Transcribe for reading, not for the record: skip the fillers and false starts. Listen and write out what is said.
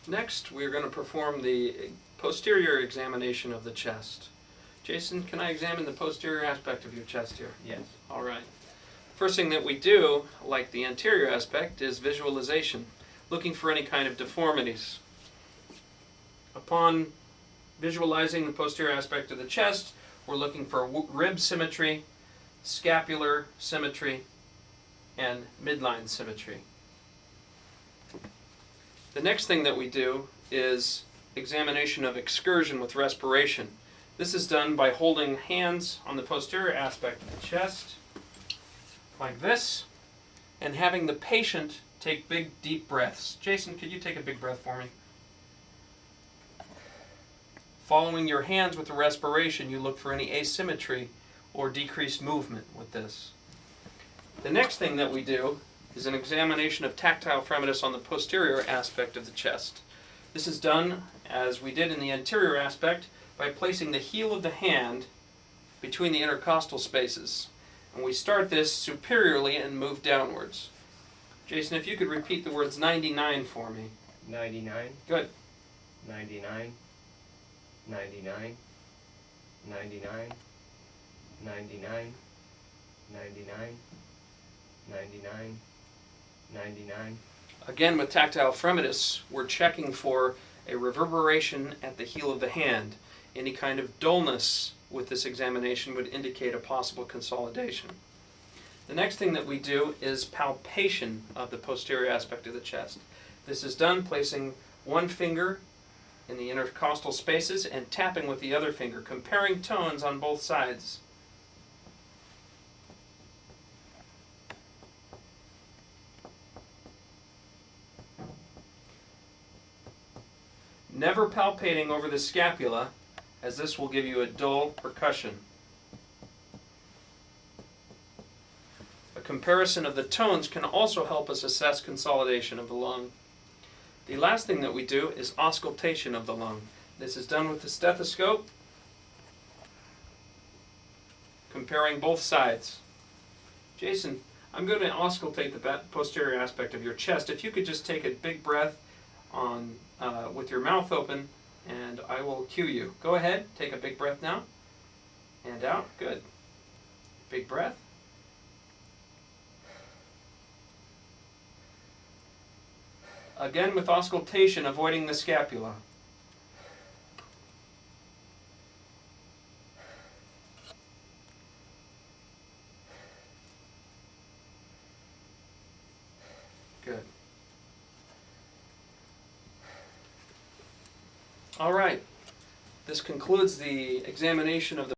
Next, we're going to perform the posterior examination of the chest. Jason, can I examine the posterior aspect of your chest here? Yes. All right. First thing that we do, like the anterior aspect, is visualization, looking for any kind of deformities. Upon visualizing the posterior aspect of the chest, we're looking for rib symmetry, scapular symmetry, and midline symmetry. The next thing that we do is examination of excursion with respiration. This is done by holding hands on the posterior aspect of the chest, like this, and having the patient take big, deep breaths. Jason, could you take a big breath for me? Following your hands with the respiration, you look for any asymmetry or decreased movement with this. The next thing that we do is an examination of tactile fremitus on the posterior aspect of the chest. This is done, as we did in the anterior aspect, by placing the heel of the hand between the intercostal spaces. And we start this superiorly and move downwards. Jason, if you could repeat the words 99 for me. 99. Good. 99. 99. 99. 99. 99. 99. 99. Again, with tactile fremitus, we're checking for a reverberation at the heel of the hand. Any kind of dullness with this examination would indicate a possible consolidation. The next thing that we do is palpation of the posterior aspect of the chest. This is done placing one finger in the intercostal spaces and tapping with the other finger, comparing tones on both sides. Never palpating over the scapula, as this will give you a dull percussion. A comparison of the tones can also help us assess consolidation of the lung. The last thing that we do is auscultation of the lung. This is done with the stethoscope, comparing both sides. Jason, I'm going to auscultate the posterior aspect of your chest. If you could just take a big breath with your mouth open, and I will cue you. Go ahead, take a big breath now, and out. Good. Big breath. Again with auscultation, avoiding the scapula. Good. All right. This concludes the examination of the